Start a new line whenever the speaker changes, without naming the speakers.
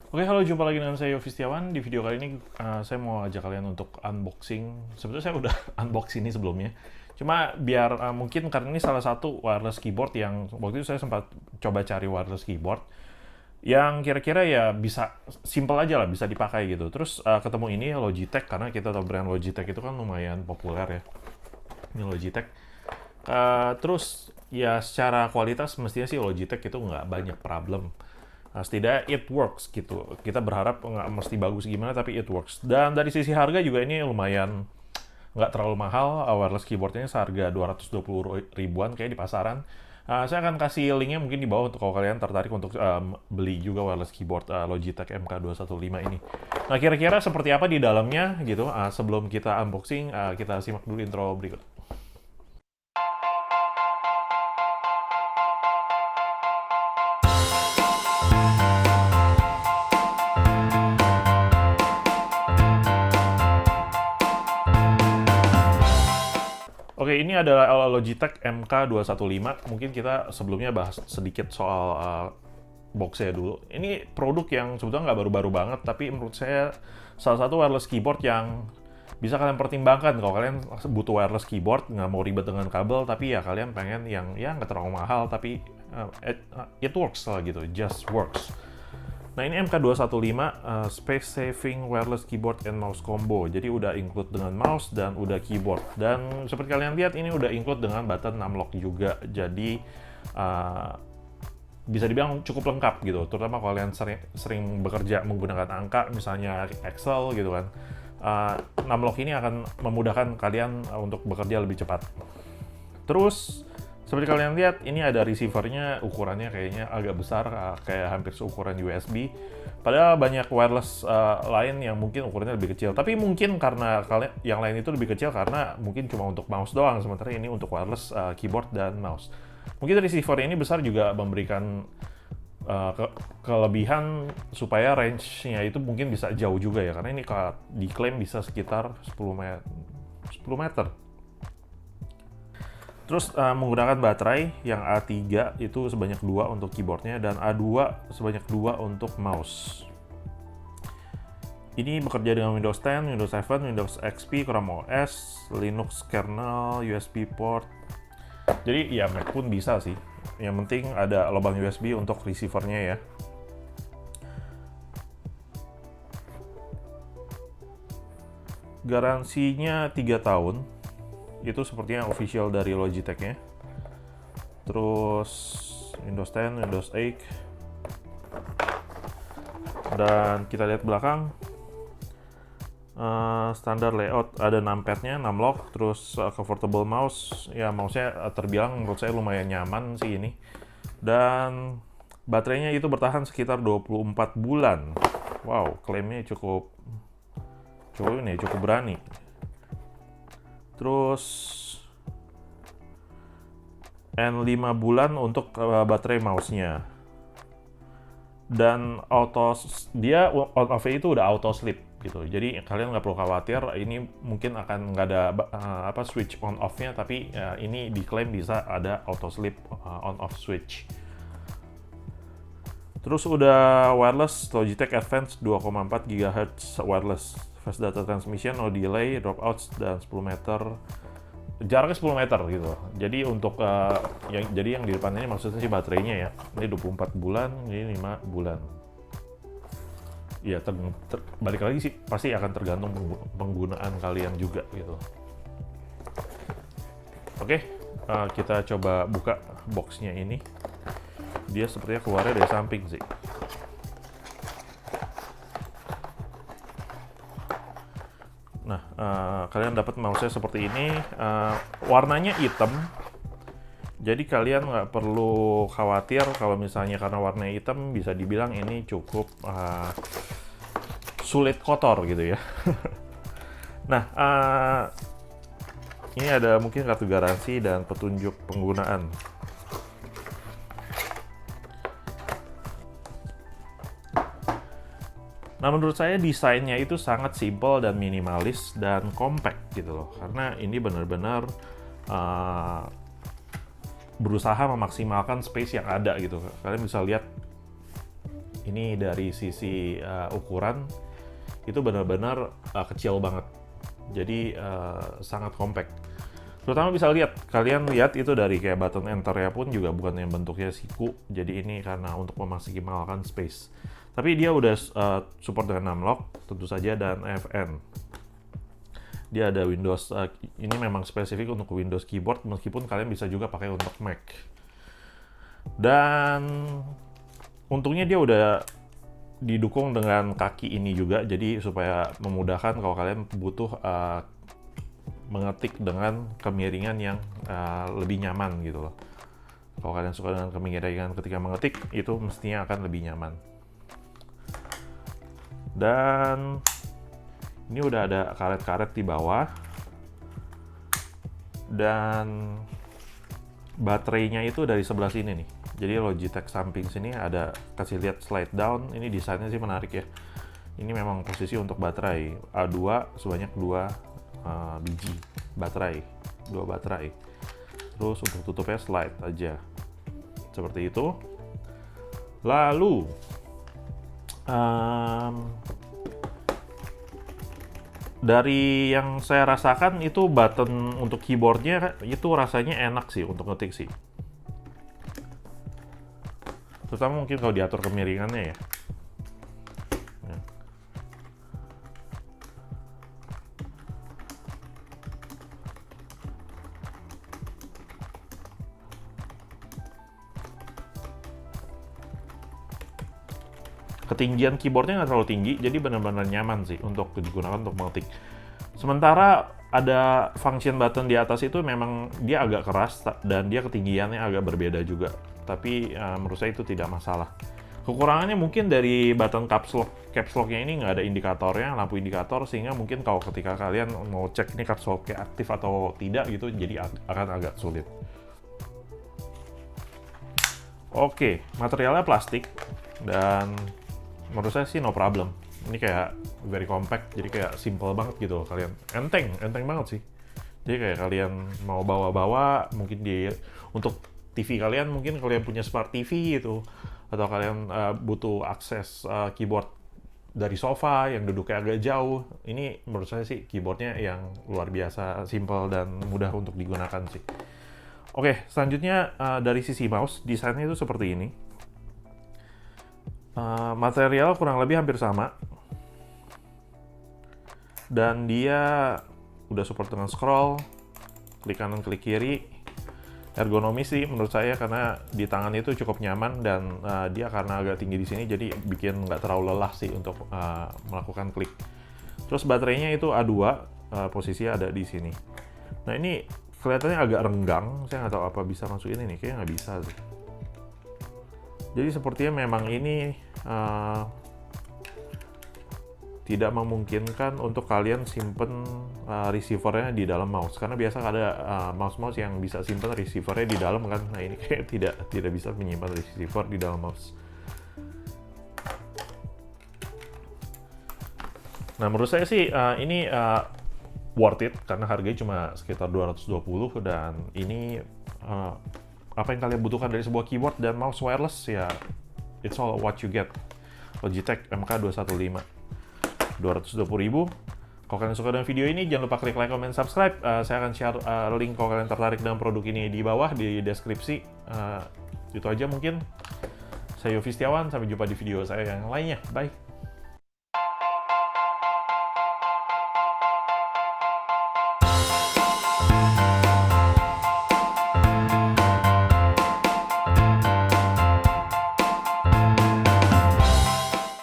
Oke, halo, jumpa lagi dengan saya Yofi Setiawan. Di video kali ini saya mau ajak kalian untuk unboxing. Sebetulnya saya udah unboxing ini sebelumnya. Cuma biar mungkin karena ini salah satu wireless keyboard yang waktu itu saya sempat coba cari wireless keyboard yang kira-kira ya bisa simple aja lah, bisa dipakai gitu. Terus ketemu ini Logitech, karena kita tahu brand Logitech itu kan lumayan populer ya. Ini Logitech. Terus ya secara kualitas mestinya sih Logitech itu nggak banyak problem. Setidaknya it works gitu. Kita berharap nggak mesti bagus gimana, tapi it works. Dan dari sisi harga juga ini lumayan nggak terlalu mahal. Wireless keyboardnya seharga 220 ribuan kayak di pasaran. Saya akan kasih linknya mungkin di bawah untuk kalau kalian tertarik untuk beli juga wireless keyboard Logitech MK215 ini. Nah, kira-kira seperti apa di dalamnya gitu. Sebelum kita unboxing, kita simak dulu intro berikut. Oke, ini adalah Logitech MK215. Mungkin kita sebelumnya bahas sedikit soal boxnya dulu. Ini produk yang sebetulnya nggak baru-baru banget, tapi menurut saya salah satu wireless keyboard yang bisa kalian pertimbangkan kalau kalian butuh wireless keyboard, nggak mau ribet dengan kabel, tapi ya kalian pengen yang ya nggak terlalu mahal, tapi it works lah gitu, just works. Nah, ini MK215 Space Saving Wireless Keyboard and Mouse Combo. Jadi udah include dengan mouse dan udah keyboard. Dan seperti kalian lihat ini udah include dengan button numlock juga. Jadi bisa dibilang cukup lengkap gitu. Terutama kalau kalian sering bekerja menggunakan angka, misalnya Excel gitu kan. Numlock ini akan memudahkan kalian untuk bekerja lebih cepat. Terus seperti kalian lihat, ini ada receivernya, ukurannya kayaknya agak besar, kayak hampir seukuran USB. Padahal banyak wireless lain yang mungkin ukurannya lebih kecil. Tapi mungkin karena kalian yang lain itu lebih kecil karena mungkin cuma untuk mouse doang, sementara ini untuk wireless keyboard dan mouse. Mungkin receiver ini besar juga memberikan kelebihan supaya range-nya itu mungkin bisa jauh juga ya, karena ini diklaim bisa sekitar 10 meter. Terus menggunakan baterai yang A3 itu sebanyak 2 untuk keyboardnya dan A2 sebanyak 2 untuk mouse. Ini bekerja dengan Windows 10, Windows 7, Windows XP, Chrome OS, Linux kernel, USB port. Jadi ya Mac pun bisa sih. Yang penting ada lubang USB untuk receivernya ya. Garansinya 3 tahun. Itu sepertinya official dari Logitech-nya. Terus Windows 10, Windows 8. Dan kita lihat belakang. Standar layout, ada numpad-nya, numlock, terus comfortable mouse. Ya, mouse-nya terbilang menurut saya lumayan nyaman sih ini. Dan baterainya itu bertahan sekitar 24 bulan. Wow, klaimnya cukup berani. Terus N 5 bulan untuk baterai mouse-nya. Dan dia on off itu udah auto sleep gitu. Jadi kalian nggak perlu khawatir ini mungkin akan nggak ada switch on off-nya, tapi ini diklaim bisa ada auto sleep on off switch. Terus udah wireless Logitech Advanced 2,4 GHz wireless fast data transmission, no delay, dropouts, dan 10 meter. Jaraknya 10 meter gitu. Jadi untuk yang di depan ini maksudnya sih baterainya ya. Ini 24 bulan, ini 5 bulan. Ya balik lagi sih pasti akan tergantung penggunaan kalian juga gitu. Oke, kita coba buka boxnya ini. Dia sepertinya keluarnya dari samping sih. Nah, kalian dapat mouse-nya seperti ini. Warnanya hitam. Jadi kalian nggak perlu khawatir kalau misalnya karena warnanya hitam bisa dibilang ini cukup sulit kotor gitu ya. Nah, ini ada mungkin kartu garansi dan petunjuk penggunaan. Nah, menurut saya desainnya itu sangat simple dan minimalis dan compact gitu loh. Karena ini benar-benar berusaha memaksimalkan space yang ada gitu. Kalian bisa lihat Ini dari sisi ukuran itu benar-benar kecil banget. Jadi sangat compact. Terutama bisa kalian lihat itu dari kayak button enter-nya pun juga bukan yang bentuknya siku. Jadi ini karena untuk memaksimalkan space. Tapi dia udah support dengan 6 lock tentu saja dan FN. Dia ada Windows, ini memang spesifik untuk Windows keyboard meskipun kalian bisa juga pakai untuk Mac. Dan untungnya dia udah didukung dengan kaki ini juga, jadi supaya memudahkan kalau kalian butuh mengetik dengan kemiringan yang lebih nyaman gitu loh. Kalau kalian suka dengan kemiringan ketika mengetik, itu mestinya akan lebih nyaman. Dan ini udah ada karet-karet di bawah. Dan baterainya itu dari sebelah sini nih. Jadi Logitech samping sini ada kasih lihat slide down. Ini desainnya sih menarik ya. Ini memang posisi untuk baterai A2 sebanyak 2 biji baterai, 2 baterai. Terus untuk tutupnya slide aja seperti itu. Lalu dari yang saya rasakan itu button untuk keyboardnya itu rasanya enak sih untuk ngetik sih. Terutama mungkin kalau diatur kemiringannya ya. Ketinggian keyboardnya nggak terlalu tinggi, jadi benar-benar nyaman sih untuk digunakan untuk mengetik. Sementara ada function button di atas itu memang dia agak keras dan dia ketinggiannya agak berbeda juga. Tapi menurut saya itu tidak masalah. Kekurangannya mungkin dari button caps lock-nya ini nggak ada indikatornya, lampu indikator, sehingga mungkin kalau ketika kalian mau cek ini caps lock-nya aktif atau tidak gitu, jadi akan agak sulit. Oke, materialnya plastik dan menurut saya sih no problem. Ini kayak very compact, jadi kayak simple banget gitu kalian. Enteng banget sih. Jadi kayak kalian mau bawa-bawa, mungkin untuk TV kalian, mungkin kalian punya smart TV gitu, atau kalian butuh akses keyboard dari sofa yang duduknya agak jauh. Ini menurut saya sih keyboardnya yang luar biasa simple dan mudah untuk digunakan sih. Oke, selanjutnya dari sisi mouse, desainnya itu seperti ini. Material kurang lebih hampir sama. Dan dia udah support dengan scroll, klik kanan, klik kiri. Ergonomis sih menurut saya karena di tangan itu cukup nyaman dan dia karena agak tinggi di sini jadi bikin nggak terlalu lelah sih untuk melakukan klik. Terus baterainya itu A2, posisinya ada di sini. Nah ini kelihatannya agak renggang, saya nggak tahu apa bisa masukin ini, kayaknya nggak bisa sih. Jadi sepertinya memang ini tidak memungkinkan untuk kalian simpen receiver-nya di dalam mouse, karena biasa ada mouse-mouse yang bisa simpen receiver-nya di dalam kan. Nah ini kayak tidak bisa menyimpan receiver di dalam mouse. Nah menurut saya sih ini worth it karena harganya cuma sekitar 220 dan ini apa yang kalian butuhkan dari sebuah keyboard dan mouse wireless ya, it's all what you get. Logitech MK215 220.000. Kalau kalian suka dengan video ini, jangan lupa klik like, comment, subscribe. Saya akan share link kalau kalian tertarik dengan produk ini di bawah di deskripsi. Itu aja mungkin. Saya Yofi Setiawan, sampai jumpa di video saya yang lainnya. Bye.